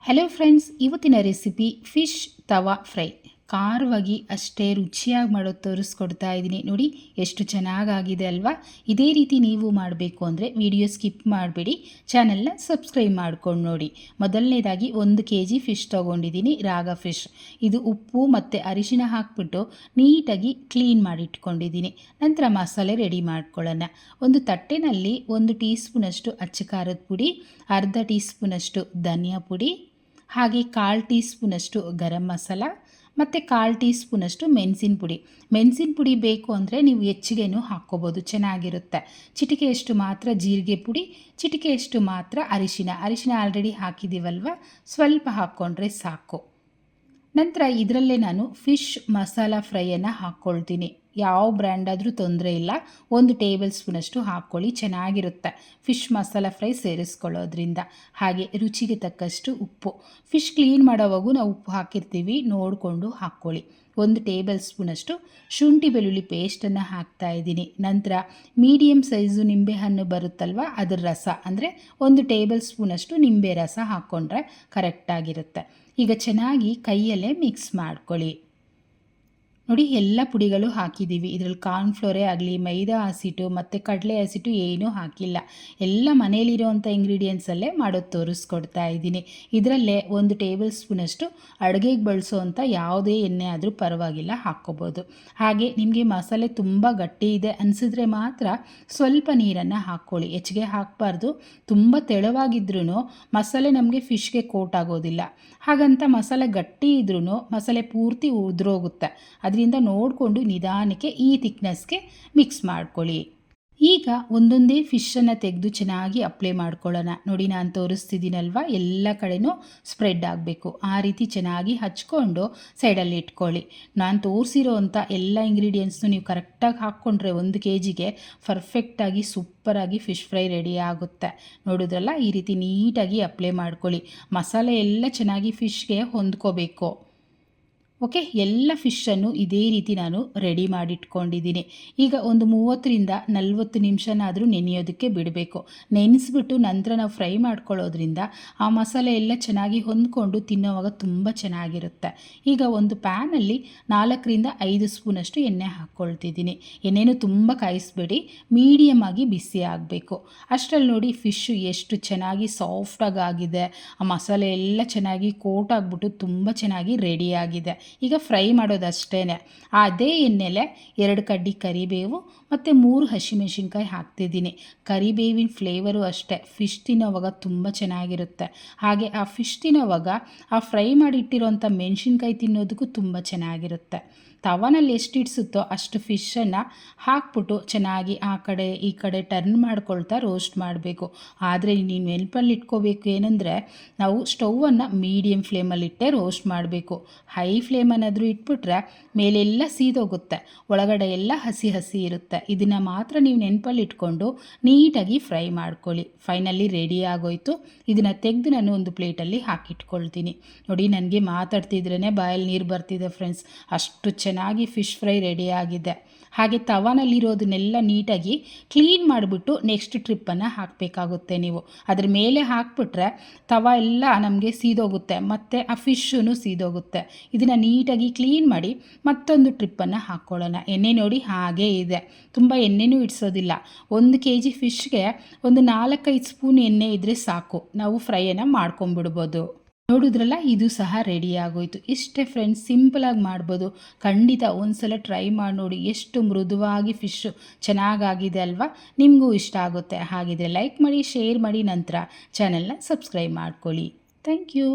Hello friends, ಇವತ್ತಿನ recipe fish ತವಾ fry. ಖಾರವಾಗಿ ಅಷ್ಟೇ ರುಚಿಯಾಗಿ ಮಾಡೋದು ತೋರಿಸ್ಕೊಡ್ತಾ ಇದ್ದೀನಿ. ನೋಡಿ ಎಷ್ಟು ಚೆನ್ನಾಗಾಗಿದೆ ಅಲ್ವಾ. ಇದೇ ರೀತಿ ನೀವು ಮಾಡಬೇಕು ಅಂದರೆ ವಿಡಿಯೋ ಸ್ಕಿಪ್ ಮಾಡಬೇಡಿ, ಚಾನಲ್ನ ಸಬ್ಸ್ಕ್ರೈಬ್ ಮಾಡ್ಕೊಂಡು ನೋಡಿ. ಮೊದಲನೇದಾಗಿ 1 kg ಫಿಶ್ ತೊಗೊಂಡಿದ್ದೀನಿ, ರಾಗ ಫಿಶ್. ಇದು ಉಪ್ಪು ಮತ್ತು ಅರಿಶಿನ ಹಾಕ್ಬಿಟ್ಟು ನೀಟಾಗಿ ಕ್ಲೀನ್ ಮಾಡಿ ಇಟ್ಕೊಂಡಿದ್ದೀನಿ. ನಂತರ ಮಸಾಲೆ ರೆಡಿ ಮಾಡ್ಕೊಳ್ಳೋಣ. ಒಂದು ತಟ್ಟೆನಲ್ಲಿ 1 ಟೀ ಸ್ಪೂನಷ್ಟು ಅಚ್ಚ ಖಾರದ ಪುಡಿ, ಅರ್ಧ ಟೀ ಸ್ಪೂನಷ್ಟು ಧನಿಯಾ ಪುಡಿ, ಹಾಗೆ 1/4 ಟೀ ಸ್ಪೂನಷ್ಟು ಗರಂ ಮಸಾಲ ಮತ್ತು 1/4 ಟೀ ಸ್ಪೂನಷ್ಟು ಮೆಣಸಿನ ಪುಡಿ. ಮೆಣಸಿನ ಪುಡಿ ಬೇಕು ಅಂದರೆ ನೀವು ಹೆಚ್ಚಿಗೆನೂ ಹಾಕ್ಕೋಬೋದು, ಚೆನ್ನಾಗಿರುತ್ತೆ. ಚಿಟಿಕೆಯಷ್ಟು ಮಾತ್ರ ಜೀರಿಗೆ ಪುಡಿ, ಚಿಟಿಕೆಯಷ್ಟು ಮಾತ್ರ ಅರಿಶಿನ ಆಲ್ರೆಡಿ ಹಾಕಿದ್ದೀವಲ್ವ, ಸ್ವಲ್ಪ ಹಾಕ್ಕೊಂಡ್ರೆ ಸಾಕು. ನಂತರ ಇದರಲ್ಲೇ ನಾನು ಫಿಶ್ ಮಸಾಲ ಫ್ರೈಯನ್ನು ಹಾಕ್ಕೊಳ್ತೀನಿ. ಯಾವ ಬ್ರ್ಯಾಂಡ್ ಆದರೂ ತೊಂದರೆ ಇಲ್ಲ, 1 ಟೇಬಲ್ ಸ್ಪೂನಷ್ಟು ಹಾಕ್ಕೊಳ್ಳಿ, ಚೆನ್ನಾಗಿರುತ್ತೆ ಫಿಶ್ ಮಸಾಲ ಫ್ರೈ ಸೇರಿಸ್ಕೊಳ್ಳೋದ್ರಿಂದ. ಹಾಗೆ ರುಚಿಗೆ ತಕ್ಕಷ್ಟು ಉಪ್ಪು. ಫಿಶ್ ಕ್ಲೀನ್ ಮಾಡೋವಾಗೂ ನಾವು ಉಪ್ಪು ಹಾಕಿರ್ತೀವಿ, ನೋಡಿಕೊಂಡು ಹಾಕ್ಕೊಳ್ಳಿ. 1 ಟೇಬಲ್ ಸ್ಪೂನಷ್ಟು ಶುಂಠಿ ಬೆಳ್ಳುಳ್ಳಿ ಪೇಸ್ಟನ್ನು ಹಾಕ್ತಾಯಿದ್ದೀನಿ. ನಂತರ ಮೀಡಿಯಮ್ ಸೈಜು ನಿಂಬೆಹಣ್ಣು ಬರುತ್ತಲ್ವ, ಅದರ ರಸ ಅಂದರೆ 1 ಟೇಬಲ್ ಸ್ಪೂನಷ್ಟು ನಿಂಬೆ ರಸ ಹಾಕ್ಕೊಂಡ್ರೆ ಕರೆಕ್ಟಾಗಿರುತ್ತೆ. ಈಗ ಚೆನ್ನಾಗಿ ಕೈಯಲ್ಲೇ ಮಿಕ್ಸ್ ಮಾಡ್ಕೊಳ್ಳಿ. ನೋಡಿ, ಎಲ್ಲ ಪುಡಿಗಳು ಹಾಕಿದ್ದೀವಿ. ಇದರಲ್ಲಿ ಕಾರ್ನ್ಫ್ಲೋರೇ ಆಗಲಿ, ಮೈದಾ ಹಸಿಟ್ಟು ಮತ್ತು ಕಡಲೆ ಹಸಿಟ್ಟು ಏನೂ ಹಾಕಿಲ್ಲ. ಎಲ್ಲ ಮನೇಲಿರೋವಂಥ ಇಂಗ್ರೀಡಿಯೆಂಟ್ಸಲ್ಲೇ ಮಾಡೋದು ತೋರಿಸ್ಕೊಡ್ತಾ ಇದ್ದೀನಿ. ಇದರಲ್ಲೇ 1 ಟೇಬಲ್ ಸ್ಪೂನಷ್ಟು ಅಡುಗೆಗೆ ಬಳಸೋವಂಥ ಯಾವುದೇ ಎಣ್ಣೆ ಆದರೂ ಪರವಾಗಿಲ್ಲ, ಹಾಕ್ಕೋಬೋದು. ಹಾಗೆ ನಿಮಗೆ ಮಸಾಲೆ ತುಂಬ ಗಟ್ಟಿ ಇದೆ ಅನಿಸಿದ್ರೆ ಮಾತ್ರ ಸ್ವಲ್ಪ ನೀರನ್ನು ಹಾಕ್ಕೊಳ್ಳಿ, ಹೆಚ್ಚಿಗೆ ಹಾಕಬಾರ್ದು. ತುಂಬ ತೆಳುವಾಗಿದ್ರೂ ಮಸಾಲೆ ನಮಗೆ ಫಿಶ್ಗೆ ಕೋಟ್ ಆಗೋದಿಲ್ಲ. ಹಾಗಂತ ಮಸಾಲೆ ಗಟ್ಟಿ ಇದ್ರೂ ಮಸಾಲೆ ಪೂರ್ತಿ ಉದುರೋಗುತ್ತೆ. ಅದರಿಂದ ನೋಡಿಕೊಂಡು ನಿಧಾನಕ್ಕೆ ಈ ಥಿಕ್ನೆಸ್ಗೆ ಮಿಕ್ಸ್ ಮಾಡ್ಕೊಳ್ಳಿ. ಈಗ ಒಂದೊಂದೇ ಫಿಶನ್ನು ತೆಗೆದು ಚೆನ್ನಾಗಿ ಅಪ್ಲೈ ಮಾಡ್ಕೊಳ್ಳೋಣ. ನೋಡಿ, ನಾನು ತೋರಿಸ್ತಿದ್ದೀನಲ್ವ, ಎಲ್ಲ ಕಡೆನೂ ಸ್ಪ್ರೆಡ್ ಆಗಬೇಕು. ಆ ರೀತಿ ಚೆನ್ನಾಗಿ ಹಚ್ಕೊಂಡು ಸೈಡಲ್ಲಿ ಇಟ್ಕೊಳ್ಳಿ. ನಾನು ತೋರಿಸಿರೋ ಅಂಥ ಎಲ್ಲ ಇಂಗ್ರೀಡಿಯೆಂಟ್ಸ್ನು ನೀವು ಕರೆಕ್ಟಾಗಿ ಹಾಕ್ಕೊಂಡ್ರೆ 1 kgಗೆ ಪರ್ಫೆಕ್ಟಾಗಿ ಸೂಪರಾಗಿ ಫಿಶ್ ಫ್ರೈ ರೆಡಿ ಆಗುತ್ತೆ. ನೋಡಿದ್ರಲ್ಲ, ಈ ರೀತಿ ನೀಟಾಗಿ ಅಪ್ಲೈ ಮಾಡ್ಕೊಳ್ಳಿ. ಮಸಾಲೆ ಎಲ್ಲ ಚೆನ್ನಾಗಿ ಫಿಶ್ಗೆ ಹೊಂದ್ಕೋಬೇಕು. ಓಕೆ, ಎಲ್ಲ ಫಿಶನ್ನು ಇದೇ ರೀತಿ ನಾನು ರೆಡಿ ಮಾಡಿಟ್ಕೊಂಡಿದ್ದೀನಿ. ಈಗ ಒಂದು 30ರಿಂದ 40 ನಿಮಿಷನಾದರೂ ನೆನೆಯೋದಕ್ಕೆ ಬಿಡಬೇಕು. ನೆನೆಸ್ಬಿಟ್ಟು ನಂತರ ನಾವು ಫ್ರೈ ಮಾಡ್ಕೊಳ್ಳೋದ್ರಿಂದ ಆ ಮಸಾಲೆ ಎಲ್ಲ ಚೆನ್ನಾಗಿ ಹೊಂದ್ಕೊಂಡು ತಿನ್ನೋವಾಗ ತುಂಬ ಚೆನ್ನಾಗಿರುತ್ತೆ. ಈಗ ಒಂದು ಪ್ಯಾನಲ್ಲಿ 4ರಿಂದ 5 ಸ್ಪೂನಷ್ಟು ಎಣ್ಣೆ ಹಾಕ್ಕೊಳ್ತಿದ್ದೀನಿ. ಎಣ್ಣೆನೂ ತುಂಬ ಕಾಯಿಸ್ಬೇಡಿ, ಮೀಡಿಯಮ್ ಆಗಿ ಬಿಸಿ ಆಗಬೇಕು. ಅಷ್ಟರಲ್ಲಿ ನೋಡಿ ಫಿಶ್ಶು ಎಷ್ಟು ಚೆನ್ನಾಗಿ ಸಾಫ್ಟಾಗಿ ಆಗಿದೆ. ಆ ಮಸಾಲೆ ಎಲ್ಲ ಚೆನ್ನಾಗಿ ಕೋಟ್ ಆಗಿಬಿಟ್ಟು ತುಂಬ ಚೆನ್ನಾಗಿ ರೆಡಿಯಾಗಿದೆ. ಈಗ ಫ್ರೈ ಮಾಡೋದಷ್ಟೇ. ಅದೇ ಎಣ್ಣೆಲೆ 2 ಕಡ್ಡಿ ಕರಿಬೇವು ಮತ್ತು 3 ಹಸಿಮೆಣಸಿನ್ಕಾಯಿ ಹಾಕ್ತಿದ್ದೀನಿ. ಕರಿಬೇವಿನ ಫ್ಲೇವರು ಅಷ್ಟೇ ಫಿಶ್ ತಿನ್ನೋವಾಗ ತುಂಬ ಚೆನ್ನಾಗಿರುತ್ತೆ. ಹಾಗೆ ಆ ಫಿಶ್ ತಿನ್ನೋವಾಗ ಆ ಫ್ರೈ ಮಾಡಿಟ್ಟಿರೋಂಥ ಮೆಣಸಿನ್ಕಾಯಿ ತಿನ್ನೋದಕ್ಕೂ ತುಂಬ ಚೆನ್ನಾಗಿರುತ್ತೆ. ತವನಲ್ಲಿ ಎಷ್ಟು ಇಡಿಸುತ್ತೋ ಅಷ್ಟು ಫಿಶನ್ನು ಹಾಕ್ಬಿಟ್ಟು ಚೆನ್ನಾಗಿ ಆ ಕಡೆ ಈ ಕಡೆ ಟರ್ನ್ ಮಾಡ್ಕೊಳ್ತಾ ರೋಸ್ಟ್ ಮಾಡಬೇಕು. ಆದರೆ ನೀವು ನೆನಪಲ್ಲಿ ಇಟ್ಕೋಬೇಕು ಏನಂದರೆ, ನಾವು ಸ್ಟೌವನ್ನು ಮೀಡಿಯಮ್ ಫ್ಲೇಮಲ್ಲಿಟ್ಟೆ ರೋಸ್ಟ್ ಮಾಡಬೇಕು. ಹೈ ಫ್ಲೇಮನ್ನಾದರೂ ಇಟ್ಬಿಟ್ರೆ ಮೇಲೆಲ್ಲ ಸೀದೋಗುತ್ತೆ, ಒಳಗಡೆ ಎಲ್ಲ ಹಸಿ ಹಸಿ ಇರುತ್ತೆ. ಇದನ್ನು ಮಾತ್ರ ನೀವು ನೆನಪಲ್ಲಿ ಇಟ್ಕೊಂಡು ನೀಟಾಗಿ ಫ್ರೈ ಮಾಡ್ಕೊಳ್ಳಿ. ಫೈನಲಿ ರೆಡಿ ಆಗೋಯ್ತು. ಇದನ್ನು ತೆಗೆದು ನಾನು ಒಂದು ಪ್ಲೇಟಲ್ಲಿ ಹಾಕಿಟ್ಕೊಳ್ತೀನಿ. ನೋಡಿ, ನನಗೆ ಮಾತಾಡ್ತಿದ್ರೇ ಬಾಯಲ್ಲಿ ನೀರು ಬರ್ತಿದೆ ಫ್ರೆಂಡ್ಸ್, ಅಷ್ಟು ಚೆನ್ನಾಗಿ ಫಿಶ್ ಫ್ರೈ ರೆಡಿ ಆಗಿದೆ. ಹಾಗೆ ತವಾನಲ್ಲಿರೋದನ್ನೆಲ್ಲ ನೀಟಾಗಿ ಕ್ಲೀನ್ ಮಾಡಿಬಿಟ್ಟು ನೆಕ್ಸ್ಟ್ ಟ್ರಿಪ್ಪನ್ನು ಹಾಕಬೇಕಾಗುತ್ತೆ. ನೀವು ಅದ್ರ ಮೇಲೆ ಹಾಕ್ಬಿಟ್ರೆ ತವ ಎಲ್ಲ ನಮಗೆ ಸೀದೋಗುತ್ತೆ ಮತ್ತು ಆ ಫಿಶ್ಶೂ ಸೀದೋಗುತ್ತೆ. ಇದನ್ನು ನೀಟಾಗಿ ಕ್ಲೀನ್ ಮಾಡಿ ಮತ್ತೊಂದು ಟ್ರಿಪ್ಪನ್ನು ಹಾಕ್ಕೊಳ್ಳೋಣ. ಎಣ್ಣೆ ನೋಡಿ ಹಾಗೇ ಇದೆ, ತುಂಬ ಎಣ್ಣೆನೂ ಇಡಿಸೋದಿಲ್ಲ. 1 kg ಫಿಶ್ಗೆ ಒಂದು 4-5 ಸ್ಪೂನ್ ಎಣ್ಣೆ ಇದ್ದರೆ ಸಾಕು, ನಾವು ಫ್ರೈಯನ್ನು ಮಾಡ್ಕೊಂಬಿಡ್ಬೋದು. ನೋಡಿದ್ರಲ್ಲ, ಇದು ಸಹ ರೆಡಿ ಆಗೋಯ್ತು. ಇಷ್ಟೇ ಫ್ರೆಂಡ್ಸ್, ಸಿಂಪಲಾಗಿ ಮಾಡ್ಬೋದು. ಖಂಡಿತ ಒಂದ್ಸಲ ಟ್ರೈ ಮಾಡಿ ನೋಡಿ, ಎಷ್ಟು ಮೃದುವಾಗಿ ಫಿಶ್ಶು ಚೆನ್ನಾಗಾಗಿದೆ ಅಲ್ವಾ. ನಿಮಗೂ ಇಷ್ಟ ಆಗುತ್ತೆ. ಹಾಗಿದ್ರೆ ಲೈಕ್ ಮಾಡಿ, ಶೇರ್ ಮಾಡಿ, ನಂತರ ಚಾನೆಲ್ನ ಸಬ್ಸ್ಕ್ರೈಬ್ ಮಾಡ್ಕೊಳ್ಳಿ. Thank you.